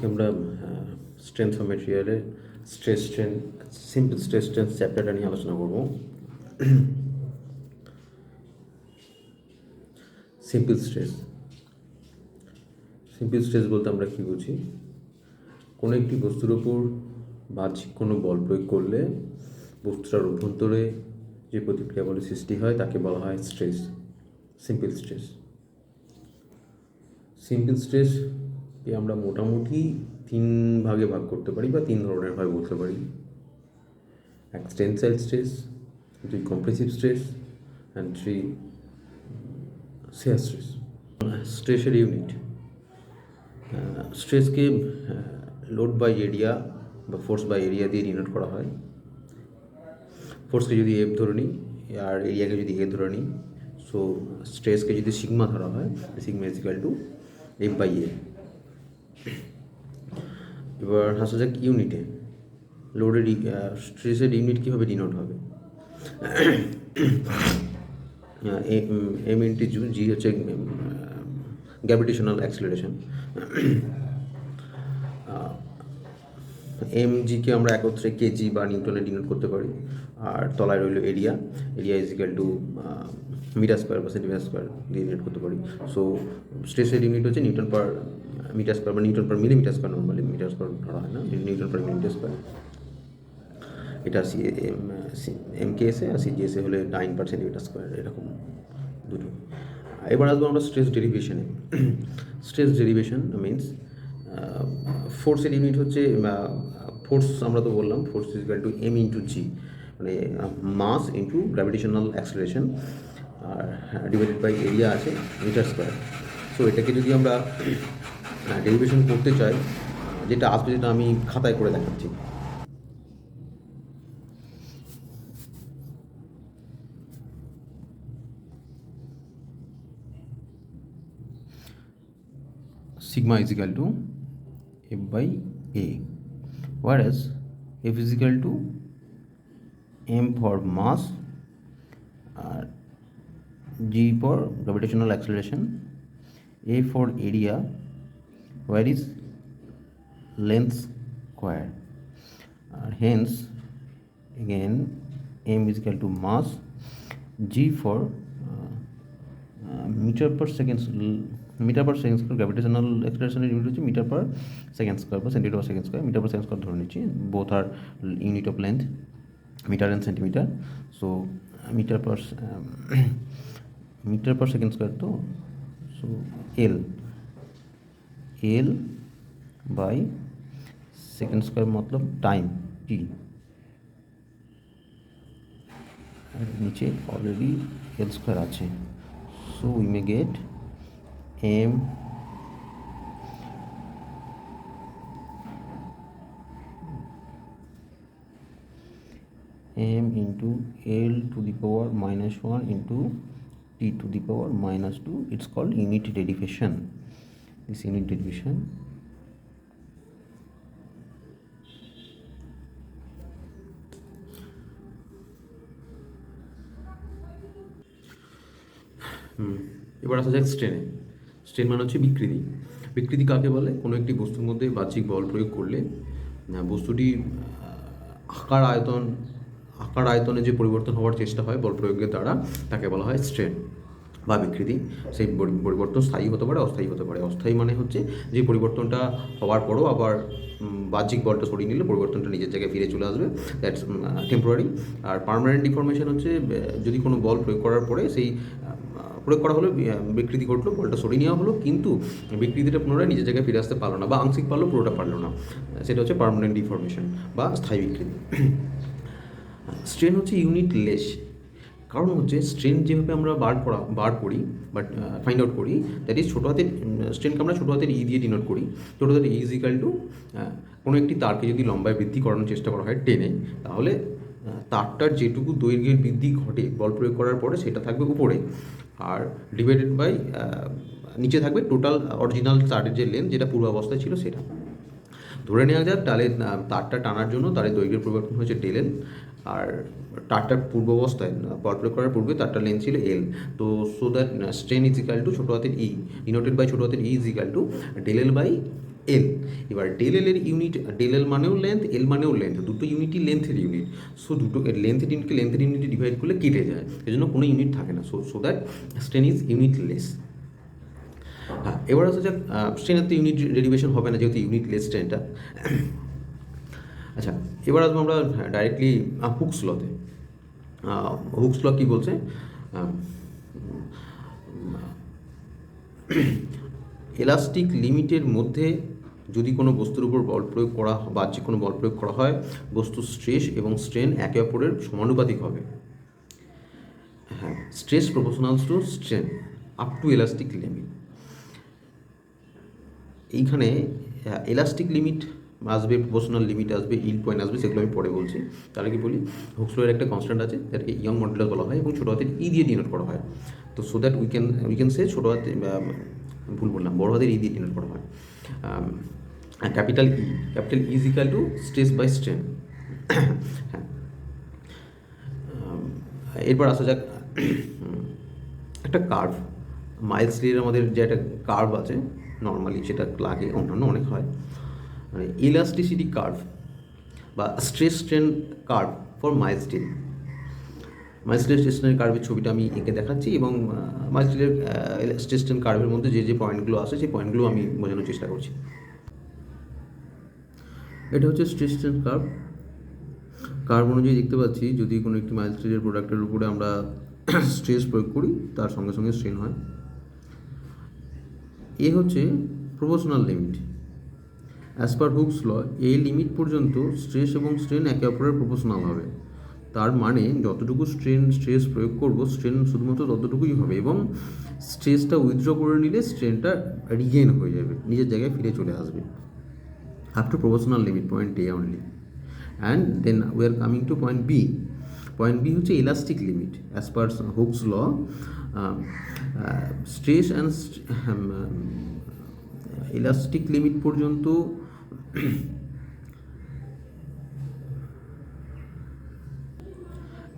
আমরা strength of মেটেরিয়ালের stress strain simple stress strength চ্যাপ্টারটা নিয়ে আলোচনা করব। সিম্পল স্ট্রেস বলতে আমরা কী বুঝি? কোনো একটি বস্তুর ওপর বাহ্যিক কোনো বল প্রয়োগ করলে বস্তুটার অভ্যন্তরে যে প্রতিক্রিয়া বলের সৃষ্টি হয় তাকে বলা হয় স্ট্রেস। সিম্পল স্ট্রেসকে আমরা মোটামুটি 3 ভাগে ভাগ করতে পারি বা 3 ধরনের হয় বলতে পারি। এক tensile stress, 2 compressive stress and 3 shear stress. স্ট্রেসের ইউনিট, স্ট্রেসকে লোড বাই এরিয়া বা ফোর্স বাই এরিয়া দিয়ে ডিনোট করা হয়। ফোর্সকে যদি এফ ধরে নিই আর এরিয়াকে যদি এ ধরে নিই, সো স্ট্রেসকে যদি সিগমা ধরা হয়, sigma is equal to F by A. এবার আসা যাক ইউনিটে। লোডের স্ট্রেসের ইউনিট কীভাবে ডিনোট হবে? এম ইন্টু জি হচ্ছে গ্র্যাভিটেশনাল অ্যাক্সিলারেশন। এম জিকে আমরা একত্রে কেজি বা নিউটনে ডিনোট করতে পারি। আর তলায় রইল area is equal to metre square বা সেন্টিমিটার স্কোয়ার দিয়ে ডিনোট করতে পারি। সো স্ট্রেসের ইউনিট হচ্ছে নিউটন পার মিটার স্কোয়ার বা newton per millimetre square. Normally metre square ধরা হয় না, নিউটন পার মিলিমিটার স্কোয়ার। এটা এম কে এসে আর সিজিএসে হলে 9 সেন্টিমিটার স্কোয়ার, এরকম দুটো। এবার আসবো আমরা স্ট্রেস ডেরিভেশনে। স্ট্রেস ডেরিভেশন মিনস ফোর্সের ইউনিট হচ্ছে ফোর্স। আমরা তো বললাম force is equal to m into g, মানে মাস ইন্টু গ্র্যাভিটেশনাল অ্যাক্সিলারেশন, আর ডিভাইডেড বাই এরিয়া আছে মিটার স্কোয়ার। সো এটাকে যদি আমরা ডেরিভেশন করতে চাই, যেটা আসবে, যেটা আমি খাতায় করে দেখাচ্ছি। Sigma is equal to F by A, whereas F is equal to M for mass, G for gravitational acceleration, A for area, where is length square, hence again M is equal to mass, G for meter per second square, gravitational অ্যাক্সিলারেশনের unit হচ্ছে metre per second square বা centimetre per second square. Metre per second square ধরে নিচ্ছি, both are unit of length, metre and centimetre. So metre per second square, তো so L by second square মতলব time T, আর নিচে already L square আছে। So we may get m into L to the power -1 into T to the power -2. It's called unit derivation. This unit derivation এবার আসা যাক স্ট্রেনে। Strain মানে হচ্ছে বিকৃতি কাকে বলে? কোনো একটি বস্তুর মধ্যে বাহ্যিক বল প্রয়োগ করলে বস্তুটি আকার আয়তনে যে পরিবর্তন হওয়ার চেষ্টা হয় বল প্রয়োগের দ্বারা, তাকে বলা হয় স্ট্রেন বা বিকৃতি। সেই পরিবর্তন স্থায়ী হতে পারে, অস্থায়ী হতে পারে। অস্থায়ী মানে হচ্ছে যে পরিবর্তনটা হওয়ার পরও আবার বাহ্যিক বলটা সরিয়ে নিলে পরিবর্তনটা নিজের জায়গায় ফিরে চলে আসবে, দ্যাটস টেম্পোরারি। আর পার্মানেন্ট ডিফরমেশন হচ্ছে যদি কোনো বল প্রয়োগ করার পরে সেই প্রয়োগ করা হলো, বিকৃতি ঘটলো, বলটা সরিয়ে নেওয়া হলো, কিন্তু বিকৃতিটা পুনরায় নিজের জায়গায় ফিরে আসতে পারলো না বা আংশিক পারলো, পুরোটা পারলো না, সেটা হচ্ছে পার্মানেন্ট ডিফরমেশন বা স্থায়ী বিকৃতি। স্ট্রেন হচ্ছে ইউনিটলেস, কারণ হচ্ছে স্ট্রেন যেভাবে আমরা বার করি বা ফাইন্ড আউট করি, দ্যাট ইজ ছোটো হাতের স্ট্রেনকে আমরা ছোটো হাতের ই দিয়ে ডিনোট করি। ছোটো হাতের ই ইজ ইকুয়াল টু কোনো একটি তারকে যদি লম্বায় বৃদ্ধি করানোর চেষ্টা করা হয় টেনে, তাহলে তারটার যেটুকু দৈর্ঘ্যের বৃদ্ধি ঘটে বল প্রয়োগ করার পরে সেটা থাকবে উপরে, আর ডিভাইডেড বাই নিচে থাকবে টোটাল অরিজিনাল তারের যে লেন্থ, যেটা পূর্বাবস্থায় ছিল সেটা। ধরে নেওয়া যাক তারটা টানার জন্য তারের দৈর্ঘ্যের পরিবর্তন হয়েছে ডেল, আর তারটার পূর্বাবস্থায় বল প্রয়োগ করার পূর্বে তারটার লেন্থ ছিল এল। তো so that strain is equal to ছোটো হাতের ই ডিনোটেড বাই ছোটো হাতের ই is equal to del L by L. এবার ডেল এল এর ইউনিট, ডেল এল মানেও লেন্থ, এল মানেও লেন্থ, দুটো ইউনিটই লেন্থের ইউনিট। সো দুটো লেন্থের ইউনিটে ডিভাইড করলে কেটে যায়, এই জন্য কোনো ইউনিট থাকে না। So that strain is unitless. হ্যাঁ, এবার আসা যাক স্ট্রেনের তো ইউনিট ডেরিভেশন হবে না যেহেতু ইউনিটলেস স্ট্রেনটা। আচ্ছা, এবার আসবো আমরা ডাইরেক্টলি হুকস লতে। হুকস ল কী বলছে, এলাস্টিক লিমিটের মধ্যে যদি কোনো বস্তুর উপর বল প্রয়োগ করা বা যে কোনো বল প্রয়োগ করা হয়, বস্তুর স্ট্রেস এবং স্ট্রেন একে অপরের সমানুপাতিক হবে। হ্যাঁ, stress proportional to strain up to elastic limit. এইখানে এলাস্টিক লিমিট আসবে, প্রপোর্শনাল লিমিট আসবে, ইল পয়েন্ট আসবে, সেগুলো আমি পরে বলছি। তাহলে কি বলি, হুকস লয়ের একটা কনস্ট্যান্ট আছে যাকে ইয়ং মডুলাস বলা হয় এবং ছোটো হাতের ই দিয়ে ডিনোট করা হয়। তো so that we can say ছোটো হাতে, ভুল বললাম, বড় হাতের ই দিয়ে ডিনোট করা হয়। Capital is equal to stress by strain. হ্যাঁ, এরপর আসা যাক একটা কার্ভ। মাইলস লির আমাদের যে একটা কার্ভ আছে নর্মালি, সেটা লাগে, অন্যান্য অনেক হয়, মানে ইলাস্টিসিটি কার্ভ বা stress strain curve for Miles লির। মাইলস লির স্ট্রেসের কার্ভের ছবিটা আমি এঁকে দেখাচ্ছি এবং মাইলস লির স্ট্রেস স্ট্রেন কার্ভের মধ্যে যে যে পয়েন্টগুলো আসে সেই পয়েন্টগুলো আমি বোঝানোর চেষ্টা করছি। এটা হচ্ছে স্ট্রেস স্ট্রেন কার্ভ অনুযায়ী দেখতে পাচ্ছি যদি কোনো একটি মাইলস লির প্রোডাক্টের উপরে আমরা স্ট্রেস প্রয়োগ করি তার সঙ্গে সঙ্গে স্ট্রেন হয়। এ হচ্ছে proportional limit. As per Hooke's law, এই লিমিট পর্যন্ত স্ট্রেস এবং স্ট্রেন একে অপরের প্রপোর্শনাল হবে। তার মানে যতটুকু স্ট্রেস প্রয়োগ করব, স্ট্রেন শুধুমাত্র ততটুকুই হবে এবং স্ট্রেসটা উইথড্র করে নিলে স্ট্রেনটা রিগেন হয়ে যাবে, নিজের জায়গায় ফিরে চলে আসবে। Up to proportional limit point A only. And then we are coming to point B. Point B হচ্ছে elastic limit. As per Hooke's law, stress and elastic limit পর্যন্ত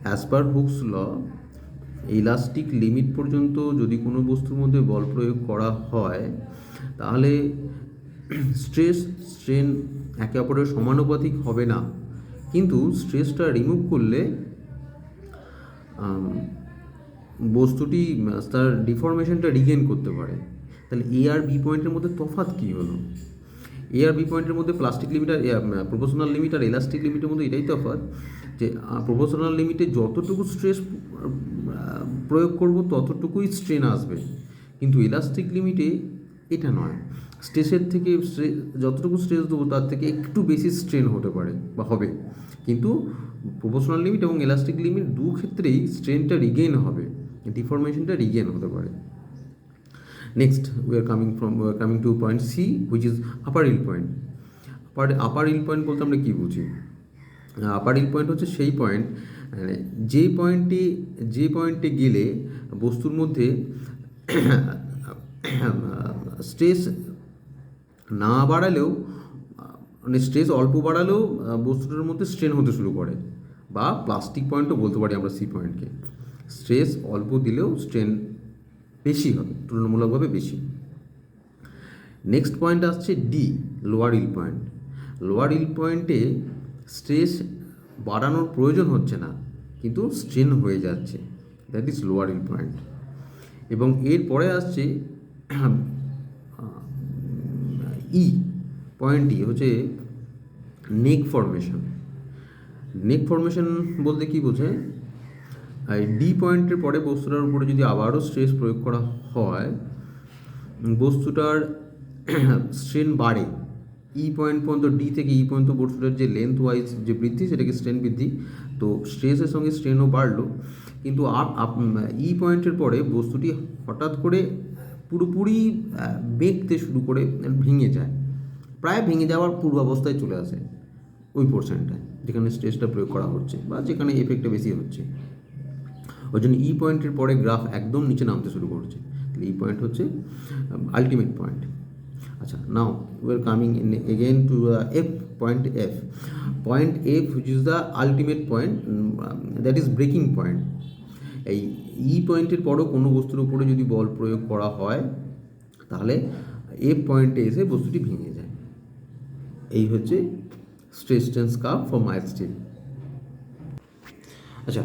as per Hooke's law, elastic limit পর্যন্ত যদি কোনো বস্তুর মধ্যে বল প্রয়োগ করা হয় তাহলে স্ট্রেস স্ট্রেন একে অপরের সমানুপাতিক হবে না, কিন্তু স্ট্রেসটা রিমুভ করলে বস্তুটি তার ডিফরমেশনটা রিগেন করতে পারে। তাহলে এ আর বি পয়েন্টের মধ্যে তফাৎ কী হলো? এ আর বি পয়েন্টের মধ্যে প্লাস্টিক লিমিট আর প্রপোর্শনাল লিমিট আর ইলাস্টিক লিমিটের মধ্যে এটাই তফাৎ যে প্রপোর্শনাল লিমিটে যতটুকু স্ট্রেস প্রয়োগ করব ততটুকুই স্ট্রেন আসবে, কিন্তু ইলাস্টিক লিমিটে এটা নয়, স্ট্রেসের থেকে যতটুকু স্ট্রেস দেবো তার থেকে একটু বেশি স্ট্রেন হতে পারে বা হবে, কিন্তু প্রপোর্শনাল লিমিট এবং ইলাস্টিক লিমিট দু ক্ষেত্রেই স্ট্রেনটা রিগেন হবে, ডিফরমেশনটা রিগেন হতে পারে। Next, we are coming to point C, which is upper yield point. Upper yield point বলতে আমরা কী বুঝি? আপার ইল পয়েন্ট হচ্ছে সেই পয়েন্ট যে পয়েন্টে গেলে বস্তুর মধ্যে স্ট্রেস না বাড়ালেও, মানে স্ট্রেস অল্প বাড়ালেও বস্তুটার মধ্যে স্ট্রেন হতে শুরু করে, বা প্লাস্টিক পয়েন্টও বলতে পারি আমরা সি পয়েন্টকে। স্ট্রেস অল্প দিলেও স্ট্রেন বেশি হবে, তুলনামূলকভাবে বেশি। নেক্সট পয়েন্ট আসছে D, lower yield point. Lower ইল পয়েন্টে স্ট্রেস বাড়ানোর প্রয়োজন হচ্ছে না, কিন্তু স্ট্রেন হয়ে যাচ্ছে, that is lower yield point. এবং এরপরে আসছে ই পয়েন্টটি হচ্ছে নেক ফর্মেশন। নেক ফর্মেশন বলতে কী বোঝায়? ডি পয়েন্টের পরে বস্তুটার উপরে যদি আবারও স্ট্রেস প্রয়োগ করা হয়, বস্তুটার স্ট্রেন বাড়ে। ই পয়েন্ট পর্যন্ত, ডি থেকে ই পর্যন্ত বস্তুটার যে লেন্থ ওয়াইজ যে বৃদ্ধি, সেটাকে স্ট্রেন বৃদ্ধি। তো স্ট্রেসের সঙ্গে স্ট্রেনও বাড়লো, কিন্তু ই পয়েন্টের পরে বস্তুটি হঠাৎ করে পুরোপুরি বেঁকতে শুরু করে ভেঙে যায়, প্রায় ভেঙে যাওয়ার পূর্বাবস্থায় চলে আসে ওই পোর্শনটায় যেখানে স্ট্রেসটা প্রয়োগ করা হচ্ছে বা যেখানে এফেক্টটা বেশি হচ্ছে। ওই জন্য ই পয়েন্টের পরে গ্রাফ একদম নিচে নামতে শুরু করছে। তাহলে ই পয়েন্ট হচ্ছে আলটিমেট পয়েন্ট। আচ্ছা, now we are coming in again two F, point F. Point F which is the ultimate point, that is breaking point. এই ই পয়েন্টের পরও কোনো বস্তুর উপরে যদি বল প্রয়োগ করা হয় তাহলে এফ পয়েন্টে এসে বস্তুটি ভেঙে যায়। এই হচ্ছে stress tense curve for mild still. আচ্ছা,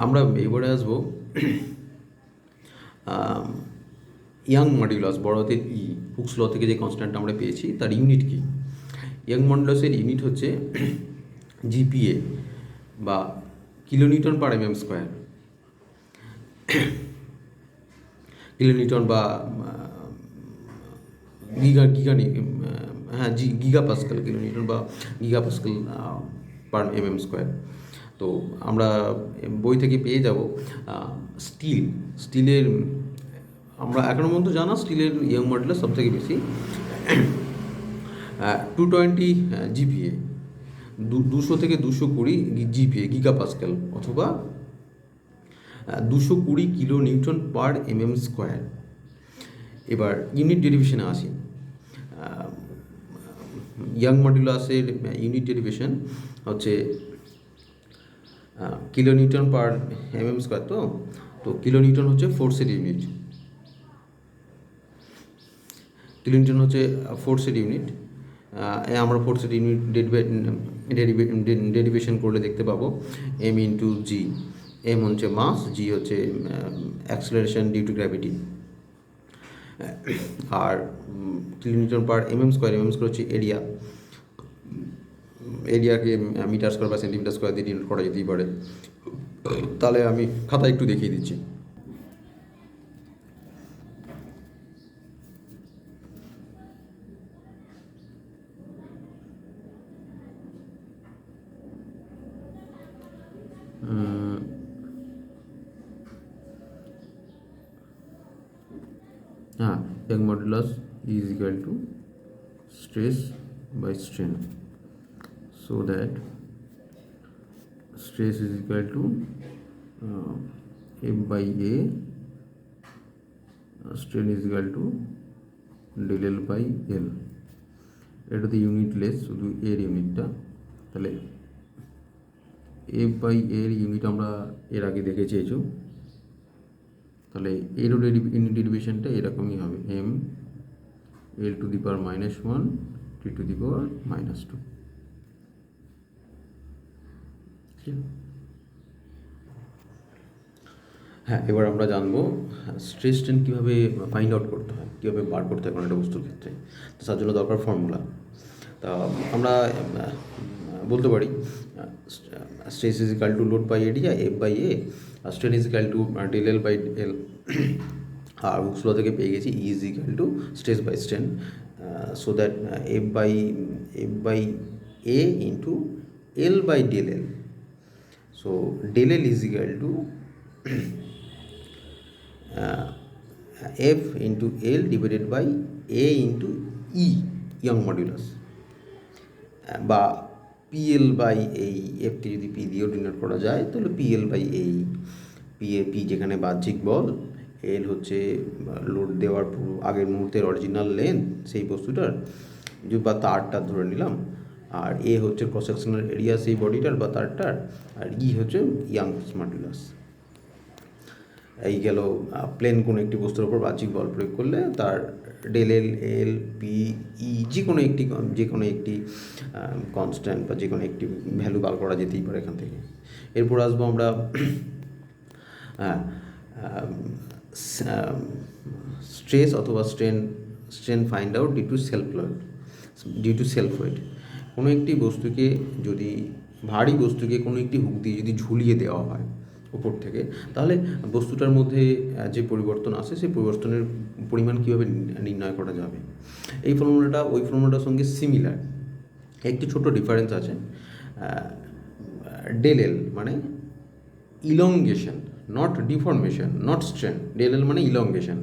আমরা এবারে আসবো ইয়াং মডুলাস, বড় হাতের ই, হুকস ল থেকে যে কনস্ট্যান্ট আমরা পেয়েছি তার ইউনিট কি? ইয়াং মডুলাসের ইউনিট হচ্ছে জিপিএ বা কিলোনিউটন পার এমএম স্কোয়ার, কিলোনিউটন বা গিগা পাস্কাল, কিলোনিউটন বা গিগা পাস্কাল পার এমএম স্কোয়ার। তো আমরা বই থেকে পেয়ে যাব স্টিলের আমরা এখনো পর্যন্ত জানা স্টিলের ইয়াং মডুলাস সব থেকে বেশি 220 জিপিএ, 200 থেকে 220 জিপিএ গিগা পাস্কাল, অথবা 220 কিলো নিউটন পার এমএম স্কোয়ার। এবার ইউনিট ডেরিভেশনে আসি। ইয়াং মডুলাসের ইউনিট ডেরিভেশন হচ্ছে কিলো নিউটন পার এমএম স্কোয়ার। তো কিলো নিউটন হচ্ছে ফোর্সের ইউনিট, কিলো নিউটন হচ্ছে ফোর্সের ইউনিট। আমরা ফোর্সের ইউনিট ডেরিভেশন করলে দেখতে পাবো এম ইন্টু জি। এম হচ্ছে মাস, জি হচ্ছে অ্যাক্সেলারেশন ডিউ টু গ্র্যাভিটি, আর কিলোমিটার পার এমএম স্কোয়ার হচ্ছে এরিয়া। এরিয়াকে মিটার স্কোয়ার বা সেন্টিমিটার স্কোয়ার দিয়ে ডিনোট করা যেতেই পারে। তাহলে আমি খাতা একটু দেখিয়ে দিচ্ছি। Young modulus is equal to stress by strain, so that stress is equal to F by A, strain is equal to del L by L। এটা তো ইউনিটলেস, শুধু এর ইউনিটটা। তাহলে F by এর ইউনিট আমরা এর আগে দেখেছি এসব। তাহলে এরও ইউনিট ডেরিভেশনটা এরকমই হবে, M L to the power -1 T to the power -2। হ্যাঁ, এবার আমরা জানবো স্ট্রেস স্ট্রেন কীভাবে ফাইন্ড আউট করতে হয়, কীভাবে বার করতে হয় কোনো একটা বস্তুর ক্ষেত্রে। তো তার জন্য দরকার ফর্মুলা। তা আমরা বলতে পারি stress is equal to load by area, F by A, আর strain is equal to del L by L. আর হুকস ল থেকে পেয়ে গেছি E is equal to stress by strain, so that F by A into L by del L. So del L is equal to F into L divided by A into E Young modulus, বা PL by এই এফকে যদি P দিয়েও denote করা যায় তাহলে PL by এই। P যেখানে বাহ্যিক বল, এল হচ্ছে লোড দেওয়ার আগের মুহূর্তের অরিজিনাল লেন্থ সেই বস্তুটার, বা তারটা ধরে নিলাম, আর এ হচ্ছে ক্রস সেকশনাল এরিয়া সেই বডিটার বা তারটার, আর ই হচ্ছে ইয়াংস মডুলাস। এই গেল প্লেন কোনো একটি বস্তুর ওপর বাহ্যিক বল প্রয়োগ করলে তার ডেল এল, এল, পি, ই যে কোনো একটি কনস্ট্যান্ট বা যে কোনো একটি ভ্যালু বার করা যেতেই পারে এখান থেকে। এরপর আসবো আমরা স্ট্রেস অথবা strain find out due to self weight. কোনো একটি বস্তুকে যদি ভারী বস্তুকে কোনো একটি হুক দিয়ে যদি ঝুলিয়ে দেওয়া হয় উপর থেকে, তাহলে বস্তুটার মধ্যে যে পরিবর্তন আসে সেই পরিবর্তনের পরিমাণ কীভাবে নির্ণয় করা যাবে। এই ফর্মুলাটা ওই ফর্মুলাটার সঙ্গে সিমিলার, একটি ছোট ডিফারেন্স আছে। ডেল এল মানে elongation, not deformation, not strain. Del L মানে ইলংগেশন,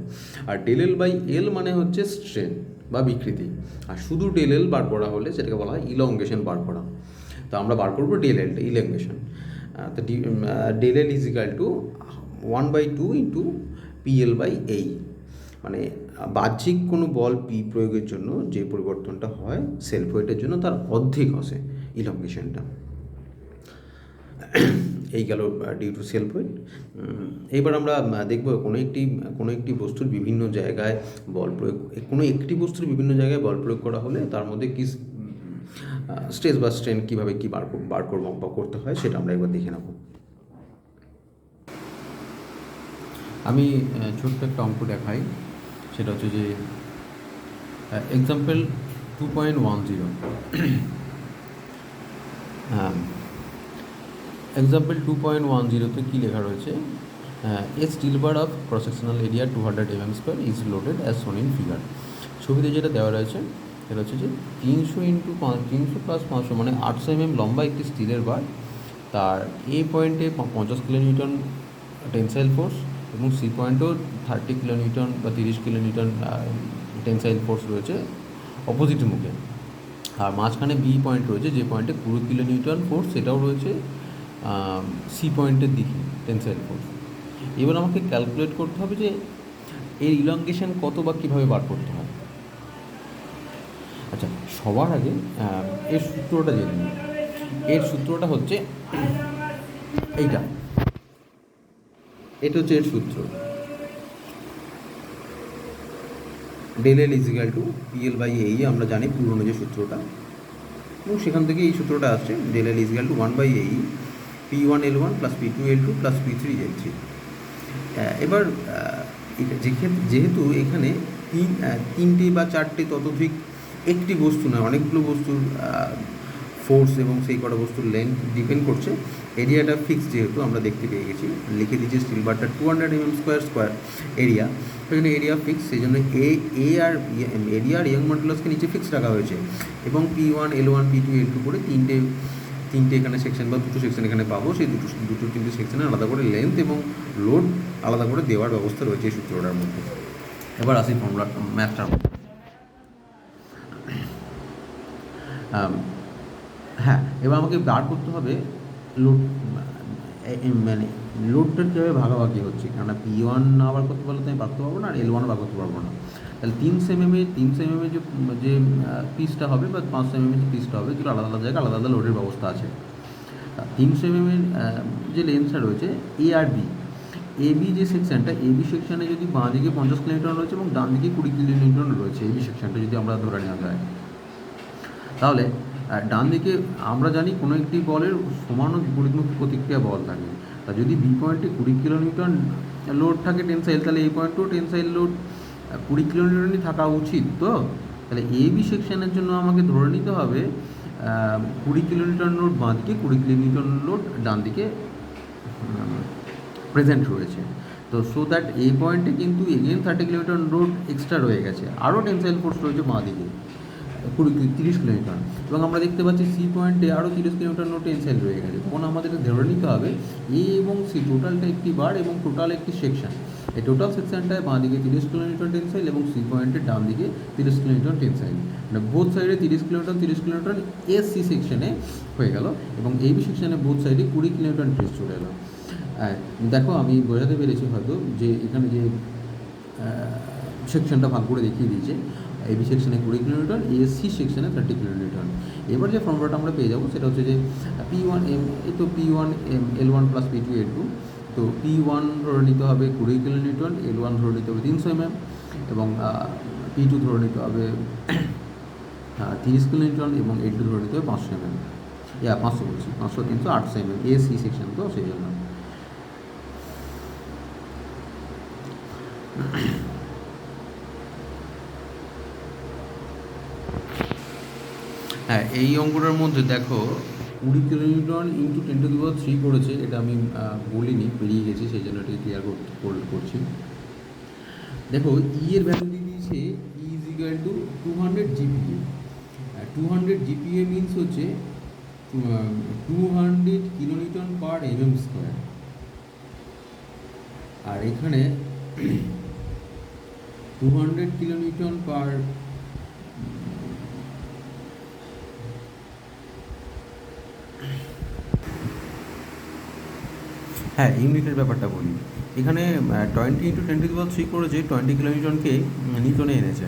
আর ডেল এল বাই এল মানে হচ্ছে স্ট্রেন বা বিকৃতি। আর শুধু ডেল এল বার করা হলে সেটাকে বলা হয় ইলংগেশন বার করা। তো আমরা বার করবো ডেল এলটা, ইলংগেশন। তো del L is equal to 1/2 into PL by এই, মানে বাহ্যিক কোনো বল পি প্রয়োগের জন্য যে পরিবর্তনটা হয় সেলফ ওয়েটের জন্য তার অর্ধেক আসে ইলংগেশনটা। এই গেল ডিউ টু সেলফ ওয়েট। এবার আমরা দেখব কোনো একটি বস্তুর বিভিন্ন জায়গায় বল প্রয়োগ, কোনো একটি বস্তুর বিভিন্ন জায়গায় বল প্রয়োগ করা হলে তার মধ্যে কি স্ট্রেস বা স্ট্রেন কীভাবে কী বার করবো বা করতে হয় সেটা আমরা একবার দেখে নেব। আমি ছোট্ট একটা অঙ্ক দেখাই, সেটা হচ্ছে যে এক্সাম্পল 2.10। এক্সাম্পল 2.10তে কী লেখা রয়েছে, a steel bar of cross sectional area 200 mm² is loaded as shown in figure. ছবিতে যেটা দেওয়া রয়েছে সেটা হচ্ছে যে 300 + 500 মানে 800 mm লম্বা একটি স্টিলের বার, তার এ পয়েন্টে 50 কিলোনিউটন টেনসাইল ফোর্স এবং সি পয়েন্টেও 30 কিলোনিউটন বা 30 কিলোনিউটন টেনসাইল ফোর্স রয়েছে অপোজিট মুখে, আর মাঝখানে বি পয়েন্ট রয়েছে যে পয়েন্টে 20 কিলোনিউটন ফোর্স সেটাও রয়েছে সি পয়েন্টের দিকে টেনসাইল ফোর্স। এবার আমাকে ক্যালকুলেট করতে হবে যে এর ইলংগেশন কত বা কীভাবে বার করতে হয়। আচ্ছা, সবার আগে এর সূত্রটা জেনে নিই। এর সূত্রটা হচ্ছে এটা হচ্ছে এর সূত্র, del L = PL/AE। আমরা জানি পুরনো যে সূত্রটা, এবং সেখান থেকে এই সূত্রটা আসছে, del L = 1/AE P1L1 + P2L2 + P3L3। এবার যেহেতু এখানে তিনটে বা চারটে ততোধিক একটি বস্তু নয়, অনেকগুলো বস্তুর ফোর্স এবং সেই কটা বস্তুর লেন্থ ডিপেন্ড করছে, এরিয়াটা ফিক্স যেহেতু আমরা দেখতে পেয়ে গেছি, লিখে দিচ্ছি স্টিল বারটা 200 mm² এরিয়া, সেখানে এরিয়া ফিক্স, সেই জন্য এরিয়া আর ইয়ং মডুলাসকে নিচে ফিক্স রাখা হয়েছে, এবং P1 L1 P2 L2 করে তিনটে এখানে সেকশন বা দুটো সেকশন এখানে পাবো, সেই তিনটে সেকশনে আলাদা করে লেন্থ এবং লোড আলাদা করে দেওয়ার ব্যবস্থা রয়েছে এই সূত্রটার মধ্যে। এবার আসি ফর্মুলা ম্যাথটার মধ্যে। হ্যাঁ, এবার আমাকে বার করতে হবে লোড, মানে লোডটার কীভাবে ভাগাভাগি হচ্ছে, কেননা P1 না বার করতে পারলে তো আমি বার করতে পারবো না, আর L1 বার করতে পারবো না। তাহলে 300 mm যে পিসটা হবে বা 500 mm যে পিসটা হবে, যেগুলো আলাদা আলাদা জায়গায় আলাদা আলাদা লোডের ব্যবস্থা আছে। 300 mm যে লেন্সটা রয়েছে এ আর বি, এবি যে সেকশানটা, এবি সেকশানে যদি বাঁ দিকে 50 কিলোনিউটন রয়েছে এবং ডান দিকে 20 কিলোনিউটন রয়েছে, এবি সেকশানটা যদি আমরা ধরে নেওয়া যায়, তাহলে ডান দিকে আমরা জানি কোনো একটি বলের সমান ও বিপরীতমুখী প্রতিক্রিয়া বল থাকে। তা যদি বি পয়েন্টে 20 কিলোনিউটন লোড থাকে টেনসাইল, তাহলে এই পয়েন্টেও টেনসাইল লোড 20 কিলোনিউটনই থাকা উচিত। তো তাহলে এ বি সেকশানের জন্য আমাকে ধরে নিতে হবে 20 কিলোনিউটন লোড বাঁ দিকে, 20 কিলোনিউটন লোড ডান দিকে প্রেজেন্ট রয়েছে। তো সো দ্যাট এই পয়েন্টে কিন্তু এগেন 30 কিলোমিটার লোড এক্সট্রা রয়ে গেছে, আরও টেনসাইল ফোর্স রয়েছে বাঁ দিকে 30 কিলোমিটার, এবং আমরা দেখতে পাচ্ছি সি পয়েন্টে আরও 30 কিলোমিটার লোড টেনসাইল রয়ে গেছে। তখন আমাদের ধরে নিতে হবে এ এবং সি টোটালটা একটি বার এবং টোটাল একটি সেকশন। এই টোটাল সেকশনটায় বাঁ দিকে 30 কিলোমিটার টেনসাইল এবং সি পয়েন্টের ডান দিকে 30 কিলোমিটার টেনসাইল, মানে বোথ সাইডে 30 কিলোমিটার এস সি সেকশনে হয়ে গেল, এবং এই বি সেকশনে বোথ সাইডে 20 কিলোমিটার ট্রেস চলে এলো। দেখো আমি বোঝাতে পেরেছি হয়তো যে এখানে যে সেকশনটা ভাগ করে দেখিয়ে দিয়েছে, এবি সেকশনে 20 কিলোমিটার, এসি সেকশনে 30 কিলোমিটার। এবার যে ফর্মুলাটা আমরা পেয়ে যাবো সেটা হচ্ছে যে P1 L1 + P2 L2। তো P1 ধরে নিতে হবে 20 কিলোমিটার, L1 ধরে নিতে হবে 300 mm, এবং P2 ধরে নিতে হবে 30 কিলোমিটার, এবং L2 ধরে নিতে হবে 500 mm। 500 বলছি, 500 300 800 mm, এসি সেকশন তো সেই জন্য। হ্যাঁ, এই অঙ্কটার মধ্যে দেখো 20 কিলোনিউটন × 10³ করেছে, এটা আমি বলিনি, পেরিয়ে গেছি, সেই জন্য এটাকে ক্লিয়ার করছি। দেখো ই এর ভ্যালু দিয়ে দিয়েছে ই = 200 GPa। 200 GPa মিনস হচ্ছে 200 kN/mm², আর এখানে 200 kN/, হ্যাঁ ইউনিটের ব্যাপারটা বলি। এখানে 20 × 10³ করেছে, 20 কিলোনিউটনকে নিউটনে এনেছে।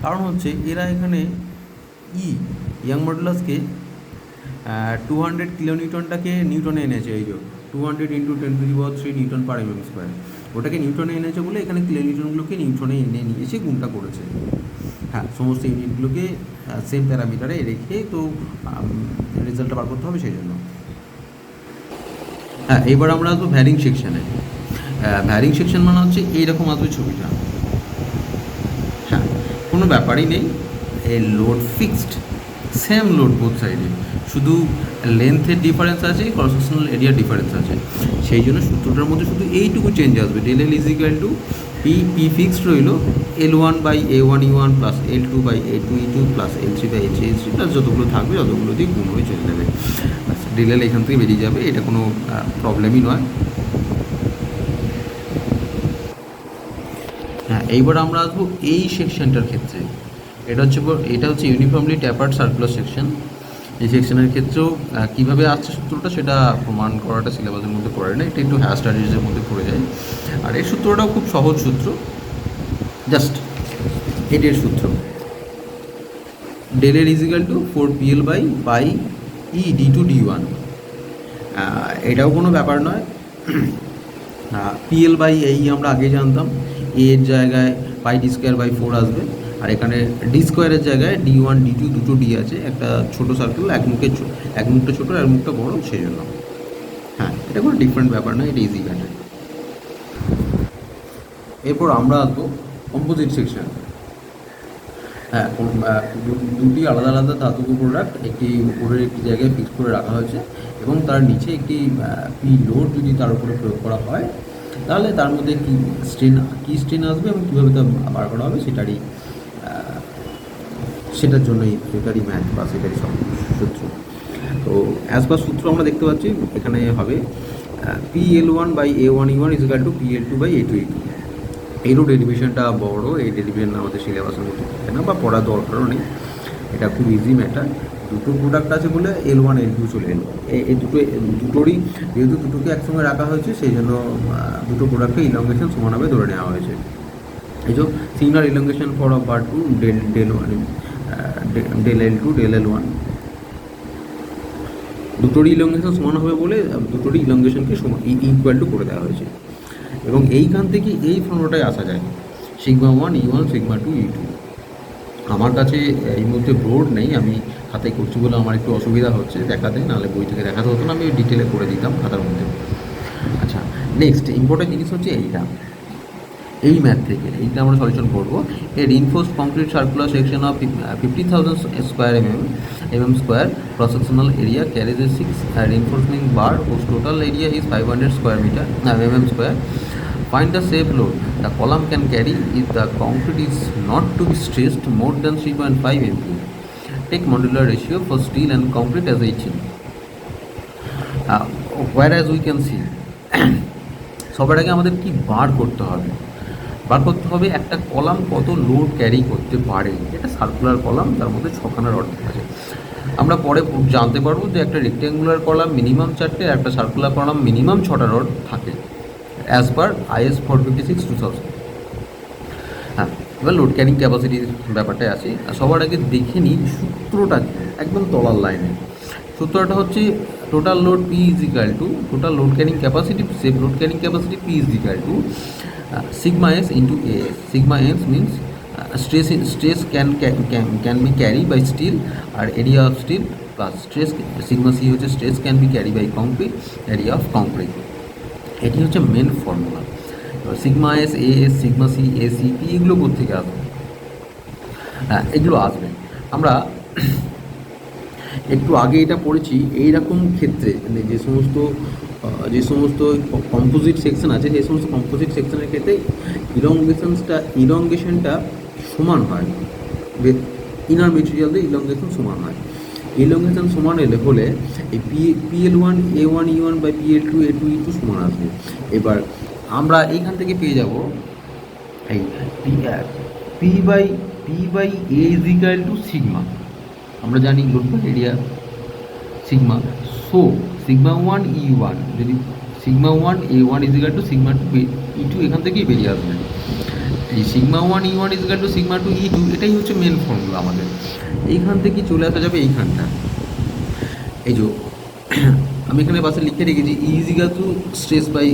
কারণ হচ্ছে এরা এখানে ইয়াং মডুলাসকে 200 কিলোনিউটনটাকে নিউটনে এনেছে, এই যে 200 ইন্টু 10⁻³ নিউটন পার mm স্কোয়ার। ওটাকে নিউটনে এনেছে বলে এখানে কিলো নিউটনগুলোকে নিউটনে এনে নিয়েছে, গুণটা করেছে। হ্যাঁ, সমস্ত ইউনিটগুলোকে সেম প্যারামিটারে রেখে তো রেজাল্টটা বার করতে হবে, সেই জন্য। হ্যাঁ, এবার আমরা আসবো ভ্যারিং সেকশানে। ভ্যারিং সেকশন মানে হচ্ছে এইরকম আসবে ছবিটা। হ্যাঁ, কোনো ব্যাপারই নেই, এই load fixed, same load both সাইডে, শুধু লেন্থের ডিফারেন্স আছে, ক্রস সেকশনাল এরিয়ার ডিফারেন্স আছে। সেই জন্য সূত্রটার মধ্যে শুধু এইটুকু চেঞ্জ আসবে, del L = পি ফিক্সড রইল L1/A1E1 plus L2/A2E2 plus L3/A3E3 plus যতগুলো থাকবে যতগুলো দিয়ে গুণ হয়ে চলে যাবে। del L এখান থেকে বেরিয়ে যাবে, এটা কোনো প্রবলেমই নয়। হ্যাঁ, এইবার আমরা আসবো এই সেকশনটার ক্ষেত্রে। এটা হচ্ছে ইউনিফর্মলি ট্যাপার্ড সার্কুলার সেকশন। এই সেকশনের ক্ষেত্রেও কীভাবে আসছে সূত্রটা সেটা প্রমাণ করাটা সিলেবাসের মধ্যে পড়ে না, এটা একটু হায়ার স্টাডিজের মধ্যে পড়ে যায়। আর এই সূত্রটাও খুব সহজ সূত্র, জাস্ট এটার সূত্র del L = 4PL/πE d2d1। এটাও কোনো ব্যাপার নয়, PL/A আমরা আগে জানতাম, এর জায়গায় πd²/4 আসবে, আর এখানে d² জায়গায় d1 d2 দুটো d আছে, একটা ছোটো সার্কেল, এক মুখটা ছোটো আর মুখটা বড়, সেই জন্য। হ্যাঁ, এটা কোনো ডিফারেন্ট ব্যাপার না, এটা ইজি ব্যাপার। এরপর আমরা আসবো কম্পোজিট সেকশন। হ্যাঁ, দুটি আলাদা আলাদা ধাতব প্রোডাক্ট একটি উপরের একটি জায়গায় ফিক্স করে রাখা হয়েছে, এবং তার নিচে একটি পি লোড যদি তার উপরে প্রয়োগ করা হয়, তাহলে তার মধ্যে কী স্ট্রেন আসবে এবং কীভাবে তা বার করা হবে সেটার জন্যই সেটারই ম্যাথ বা সেটারই সব সূত্র। তো অ্যাজ পার সূত্র আমরা দেখতে পাচ্ছি এখানে হবে PL1/A1E1 = PL2/A2E2। এরও ডেরিভেশনটা বড়, এই ডেরিভেশন আমাদের সিলেবাসের মধ্যে থাকে না বা পড়ার দরকারও নেই, এটা খুব ইজি ম্যাটার। দুটো প্রোডাক্ট আছে বলে L1 L2 চলে এলো, এই দুটোরই যেহেতু দুটোকে একসঙ্গে রাখা হয়েছে, সেই জন্য দুটো প্রোডাক্টে ইলংগেশন সমানভাবে ধরে নেওয়া হয়েছে। এই যে similar elongation for bar two del L2 del L1, দুটোরই ইলংগেশন সমান হবে বলে দুটোরই ইলংগেশনকে ইকুয়াল টু করে দেওয়া হয়েছে। এবং এইখান থেকে এই ফর্মুলাটায় আসা যায়, σ1 E1 σ2 E2। আমার কাছে এই মধ্যে বোর্ড নেই, আমি খাতায় করছি বলে আমার একটু অসুবিধা হচ্ছে দেখাতে, নাহলে বই থেকে দেখাতে হতো না, আমি ডিটেলে করে দিতাম খাতার মধ্যে। আচ্ছা, নেক্সট ইম্পর্টেন্ট জিনিস হচ্ছে এই ম্যাথ থেকে এইটা আমরা সলিউশন করবো। A reinforced concrete circular section of 50,000 square mm square cross sectional area carries a 6 reinforcing bar whose total area is 500 square meter mm square. Find the safe load the column can carry if the concrete is not to be stressed more than 3.5 MPa. Take modular ratio for steel and concrete as 18. Whereas we can see সবার আগে আমাদের কি বার করতে হবে একটা column কত load carry করতে পারে। এটা সার্কুলার কলাম, তার মধ্যে 6খানা রড আছে। আমরা পরে জানতে পারবো যে একটা রেক্ট্যাঙ্গুলার কলাম মিনিমাম 4টে, একটা সার্কুলার কলাম মিনিমাম 6টা রড থাকে অ্যাজ পার IS 456/2000। হ্যাঁ, এবার লোড ক্যারিং ক্যাপাসিটির ব্যাপারটায় আসি। সবার আগে দেখে নিই সূত্রটা একদম তলার লাইনে। সূত্রটা হচ্ছে total load P = total load carrying capacity, safe load carrying capacity P = sigma s into as. Sigma s means stress can be carried by steel আর area of steel plus stress sigma c হচ্ছে stress can be carried by concrete area of concrete। এটি হচ্ছে main formula. Sigma S, S, sigma C, ACP এগুলো কোত্থেকে আসবে? হ্যাঁ, এগুলো আসবে। আমরা একটু আগে এটা পড়েছি, এইরকম ক্ষেত্রে মানে যে সমস্ত কম্পোজিট সেকশন আছে, সেই সমস্ত কম্পোজিট সেকশনের ক্ষেত্রে ইলংগেশনটা সমান হয়, ইনার মেটেরিয়াল দিয়ে ইলংগেশন সমান হয়। ইলংগেশন সমান হলে এই PL1 A1 E1 বা PL2 A2 E2 সমান আসবে। এবার আমরা এইখান থেকে পেয়ে যাব এই P/A = সিগমা। আমরা জানি load by area sigma. So σ1 E1 যদি σ1 A1 = σ2 E2 এখান থেকেই বেরিয়ে আসবে। এই σ1 E1 = σ2 E2 এটাই হচ্ছে মেন ফর্মুলা আমাদের। এইখান থেকে চলে আসা যাবে এইখানটা, এই যে আমি এখানে পাশে লিখে রেখেছি E is equal to stress by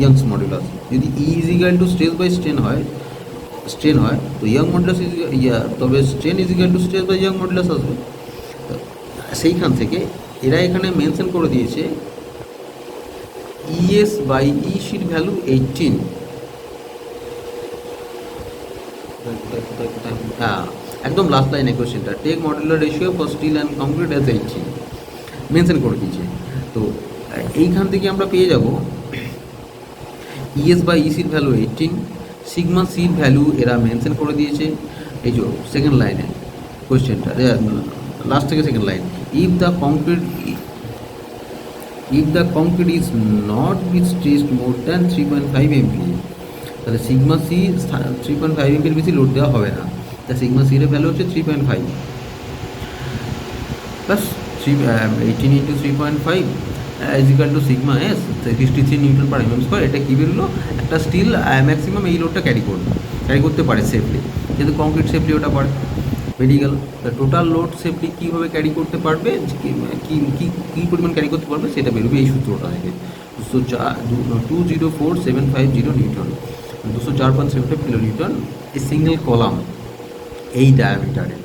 Young's modulus. যদি E is equal to stress by strain হয় তো ইয়াং মডুলাস তবে strain is equal to stress by Young modulus আসবে। সেইখান থেকে এরা এখানে মেনশন করে দিয়েছে ইএস বাই ইসির ভ্যালু 18। হ্যাঁ, একদম লাস্ট লাইনে কোয়েশ্চেনটা, take modular ratio for steel and concrete as 18 mention করে দিয়েছে। তো এইখান থেকে আমরা পেয়ে যাব ইএস বাই ইসির ভ্যালু 18, সিগমা সির ভ্যালু এরা মেনশন করে দিয়েছে এই যে সেকেন্ড লাইনে কোয়েশ্চেনটা, লাস্ট থেকে second line, if the concrete is not be stressed more than 3.5 MPa, তাহলে সিগমা সি 3.5 MPa বেশি লোড দেওয়া হবে না। তা সিগমা সির ভ্যালু হচ্ছে 3.5 plus 18 into 3.5 is equal two sigma S 63 Newton per mm square. এটা কী বেরোলো, একটা স্টিল ম্যাক্সিমাম এই লোডটা ক্যারি করতে পারে সেফলি, যেহেতু কংক্রিট সেফলি ওটা পারে, বেরিয়ে গেল। টোটাল লোড সেফলি কীভাবে ক্যারি করতে পারবে, কী পরিমাণ ক্যারি করতে পারবে সেটা বেরোবে এই সূত্রটা থেকে। 204,750 নিউটন, 204.75 কিলো নিউটন এই সিঙ্গেল কলাম এই ডায়ামিটারে।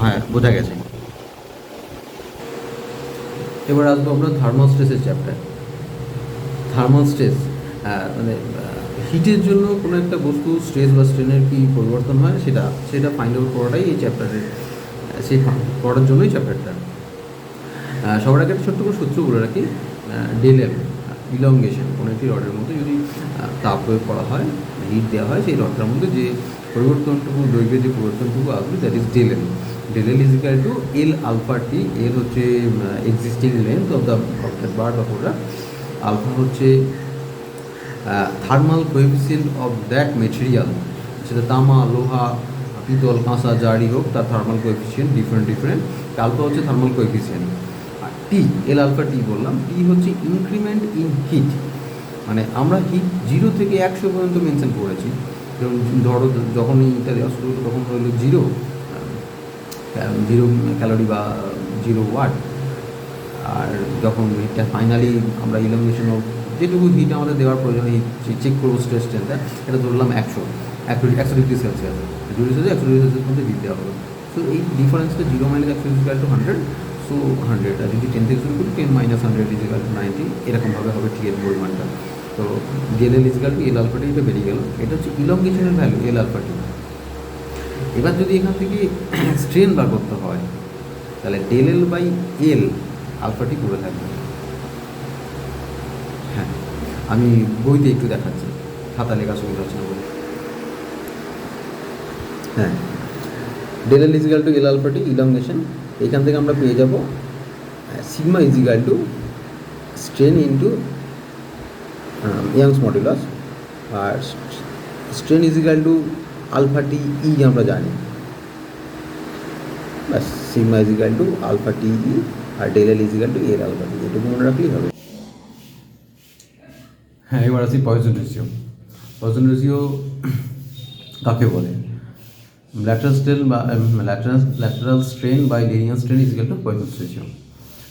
হ্যাঁ, বোঝা গেছে। এবার আসবো আমরা থার্মাল স্ট্রেসের চ্যাপ্টার। থার্মাল স্ট্রেস মানে হিটের জন্য কোনো একটা বস্তু স্ট্রেস বা স্ট্রেনের কী পরিবর্তন হয় সেটা ফাইন্ড আউট করাটাই এই চ্যাপ্টারের, সেই পড়ার জন্যই চ্যাপ্টারটা। সবার আগে একটা ছোট্ট করে সূত্র বলে রাখি, ডেলের ইলংগেশন, কোনো একটি রডের মধ্যে যদি তাপ প্রয়োগ করা হয়, হিট দেওয়া হয়, সেই রডটার মধ্যে যে পরিবর্তনটুকু, দৈর্ঘ্যের যে পরিবর্তনটুকু আসবে that is del L. Del L is equal to L alpha T. L হচ্ছে existing length of the bar বা প্রোডাক্ট, আলফা হচ্ছে thermal coefficient of that material, সেটা তামা, লোহা, পিতল, কাঁসা, যারই হোক, তার থার্মাল কোএফিসিয়েন্ট ডিফারেন্ট। আলফা হচ্ছে থার্মাল কোএফিসিয়েন্ট। আর টি, এল আলফা টি বললাম, টি হচ্ছে ইনক্রিমেন্ট ইন হিট, মানে আমরা হিট 0 থেকে 100 পর্যন্ত মেনশন করেছি। যেমন ধরো যখন এটা দেওয়া শুরু হলো তখন হলো 0 ক্যালোরি বা 0 ওয়াট, আর যখন হিটটা ফাইনালি আমরা ইলংগেশন অফ যেটুকু হিট আমাদের দেওয়ার প্রয়োজন, চেক করবো স্ট্রেস স্ট্রেনটা, এটা ধরলাম 100 ডিগ্রি সেলসিয়াস, 100 ডিগ্রি সেলসিয়াস মধ্যে হিট দেওয়া হলো। সো এই ডিফারেন্সটা 0 - 100 ইকুয়াল টু 100, সো 100, আর যদি 10 থেকে শুরু করি 10 - 100 ইকুয়াল টু 90, এরকমভাবে হবে টি এর পরিমাণটা। তো del equal to L alpha T, এটা বেরিয়ে গেল। এটা হচ্ছে ইলংগেশনের ভ্যালু এল আলফা টি। এবার যদি এখান থেকে স্ট্রেন বার করতে হয় তাহলে del L by L alpha T করে থাকবে। হ্যাঁ, আমি বইতে একটু দেখাচ্ছি, খাতা লেখা সুবিধা হচ্ছে না বলে। হ্যাঁ, del L is equal to L alpha T elongation. এখান থেকে আমরা পেয়ে যাব sigma is equal to strain into Young's modulus, আর strain is equal to alpha T E আমরা জানি, ব্যাস sigma is equal to alpha T E, আর del L is equal to L alpha T, এটুকু মনে রাখলেই হবে। হ্যাঁ, এবার আসি পয়জন রেশিও। পয়জন রেশিও কাকে বলে? ল্যাটারাল স্ট্রেন বা lateral strain by linear strain is equal to Poisson ratio.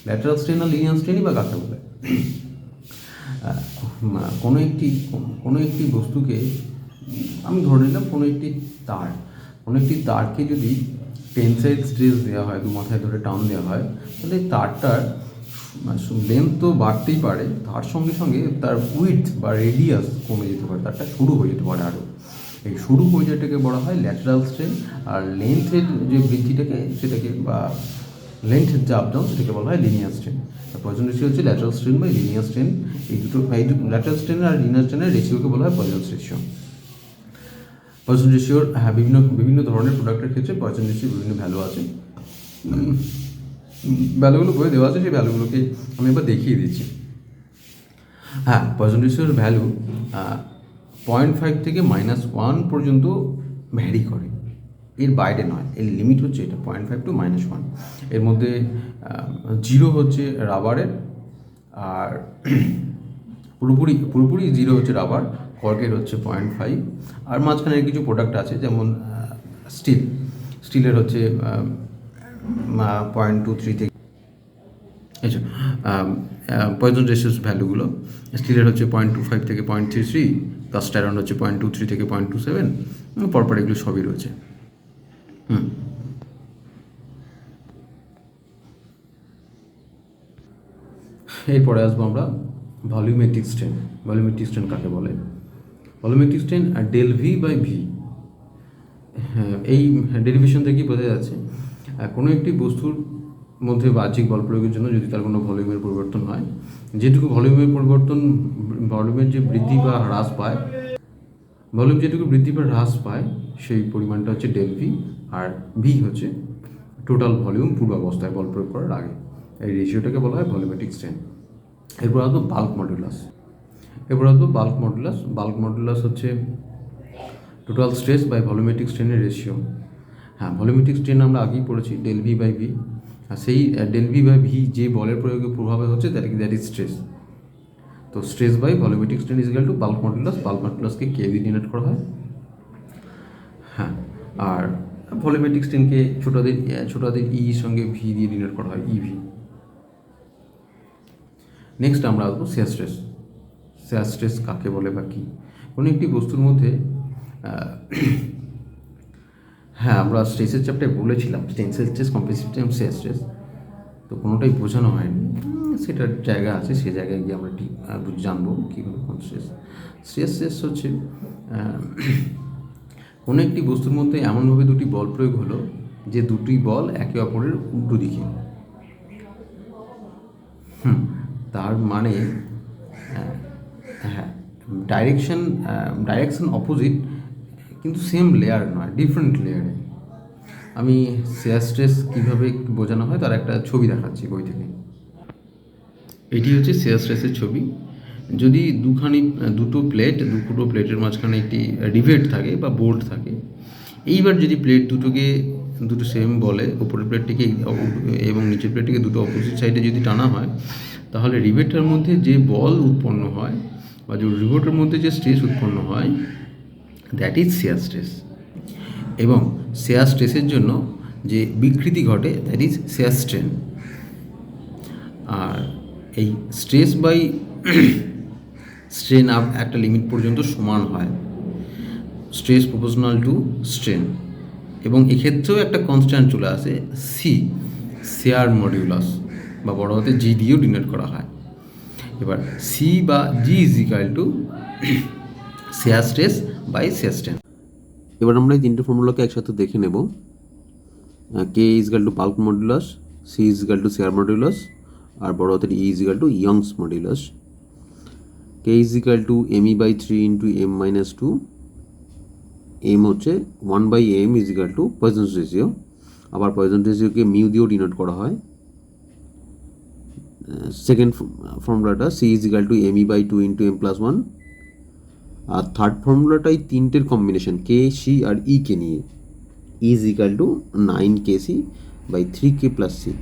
Lateral strain আর লিনিয়ার স্ট্রেনই বা কাকে বলে? কোনো একটি বস্তুকে আমি ধরে নিলাম, কোনো একটি তারকে যদি টেনসাইল স্ট্রেস দেওয়া হয়, দু মাথায় ধরে টান দেওয়া হয়, তাহলে তারটার লেন্থ তো বাড়তেই পারে, তার সঙ্গে সঙ্গে তার উইডথ বা রেডিয়াস কমে যেতে পারে, তারটা শুরু হয়ে যেতে পারে আরও। এই শুরু হয়ে যাওয়াটাকে বলা হয় ল্যাটারাল স্ট্রেন, আর লেন্থের যে বৃদ্ধিটাকে সেটাকে বা লেন্থের যে আপডাউন সেটাকে বলা হয় লিনিয়ার স্ট্রেন। পয়জন রেশিও হচ্ছে lateral strain by linear strain. এই দুটো ল্যাটারাল স্ট্রেন আর লিনিয়ার স্ট্রেনের রেশিওকে বলা হয় পয়জন রেশিও। পয়জন রেশিওর বিভিন্ন ধরনের প্রোডাক্টের ক্ষেত্রে পয়জন রেশিওর বিভিন্ন ভ্যালু আছে, ভ্যালুগুলো বইয়ে দেওয়া আছে, সেই ভ্যালুগুলোকে আমি এবার দেখিয়ে দিচ্ছি। হ্যাঁ, পয়জন রেশিওর ভ্যালু 0.5 থেকে -1 পর্যন্ত ভ্যারি করে, এর বাইরে নয়, এর লিমিট হচ্ছে এটা 0.5 to -1। এর মধ্যে 0 হচ্ছে রাবারের, আর পুরোপুরি 0 হচ্ছে রাবার, কর্কের হচ্ছে 0.5, আর মাঝখানের কিছু প্রোডাক্ট আছে যেমন স্টিলের হচ্ছে 0.23 থেকে আচ্ছা পয়জন রেশিওস ভ্যালুগুলো স্টিলের হচ্ছে 0.25 থেকে 0.33, কাস্ট আয়রন হচ্ছে 0.23 থেকে 0.27, পরপর এগুলো সবই রয়েছে। এরপরে আসবো আমরা ভলিউমেট্রিক স্ট্রেন। ভলিউমেট্রিক স্ট্রেন কাকে বলে? Volumetric strain del V by V, হ্যাঁ এই ডেরিভেশন থেকেই বোঝা যাচ্ছে কোনো একটি বস্তুর মধ্যে বাহ্যিক বল প্রয়োগের জন্য যদি তার কোনো ভলিউমের পরিবর্তন হয়, যেটুকু ভলিউমের পরিবর্তন, ভলিউমের যে বৃদ্ধি বা হ্রাস পায়, ভলিউম যেটুকু বৃদ্ধি বা হ্রাস পায় সেই পরিমাণটা হচ্ছে ডেল ভি, আর ভি হচ্ছে টোটাল ভলিউম পূর্বাবস্থায় বল প্রয়োগ করার আগে। এই রেশিওটাকে বলা হয় ভলিউমেট্রিক স্ট্রেন। এরপর আসবো বাল্ক মডুলাস। বাল্ক মডুলাস হচ্ছে টোটাল স্ট্রেস বাই ভলিউমেট্রিক স্ট্রেনের রেশিও। হ্যাঁ, ভলিউমেট্রিক স্ট্রেন আমরা আগেই পড়েছি ডেল ভি বাই ভি, আর সেই ডেল ভি বাই ভি যে বলের প্রয়োগের প্রভাবে হচ্ছে দ্যাট ইজ স্ট্রেস। তো stress by volumetric strain is equal to bulk মডুলাসকে কে দিয়ে ডিনোট করা হয়। হ্যাঁ, আর ভলিউমেট্রিক স্ট্রেনকে ছোটদের ই সঙ্গে ভি দিয়ে ডিনোট করা হয়, ইভি। নেক্সট আমরা আসবো শেয়ার স্ট্রেস। শেয়ার স্ট্রেস কাকে বলে বা কী? কোনো একটি বস্তুর মধ্যে হ্যাঁ আমরা স্ট্রেসের চ্যাপ্টারে বলেছিলাম tensile stress, compressive stress, share stress, তো কোনোটাই বোঝানো হয়নি, সেটার জায়গা আছে, সে জায়গায় গিয়ে আমরা ঠিক জানবো কীভাবে কোন স্ট্রেস হচ্ছে কোনো একটি বস্তুর মধ্যে এমনভাবে দুটি বল প্রয়োগ হলো যে দুটি বল একে অপরের উল্টো দিকে, তার মানে হ্যাঁ ডাইরেকশন অপোজিট, কিন্তু সেম লেয়ার নয়, ডিফারেন্ট লেয়ারে। আমি শেয়ার স্ট্রেস কীভাবে বোঝানো হয় তার একটা ছবি দেখাচ্ছি বই থেকে। এটি হচ্ছে শেয়ার স্ট্রেসের ছবি। যদি দুটো প্লেটের মাঝখানে একটি রিভেট থাকে বা বোল্ট থাকে, এইবার যদি দুটো সেম বলে ওপরের প্লেটটিকে এবং নিচের প্লেটটিকে দুটো অপোজিট সাইডে যদি টানা হয়, তাহলে রিভেটের মধ্যে যে বল উৎপন্ন হয় বা যে রিভেটের মধ্যে যে স্ট্রেস উৎপন্ন হয়, দ্যাট ইজ শেয়ার স্ট্রেস। এবং শেয়ার স্ট্রেসের জন্য যে বিকৃতি ঘটে দ্যাট ইজ শেয়ার স্ট্রেন। আর এই স্ট্রেস বাই স্ট্রেন একটা লিমিট পর্যন্ত সমান হয়, স্ট্রেস প্রপোর্শনাল টু স্ট্রেন, এবং এক্ষেত্রেও একটা কনস্ট্যান্ট চলে আসে সি, শেয়ার মডিউলাস, বা বড় হাতে জি দিয়েও ডিনোট করা হয়। এবার সি বা G is equal to shear stress by shear strain. এবার আমরা এই তিনটে ফর্মুলাকে একসাথে দেখে নেব। K is equal to bulk modulus, C is equal to shear modulus, আর বড় হাতের ই is equal to Young's modulus. K is equal to m E by 3 into m minus 2, m হচ্ছে 1/m is equal to Poisson's ratio, আবার Poisson's রেশিওকে mu দিয়েও denote করা হয়। Second ফর্মুলাটা C is equal to m E by 2 into m plus 1, আর third ফর্মুলাটাই তিনটের combination K, C আর ই কে নিয়ে, is equal to 9 kc by 3k plus C.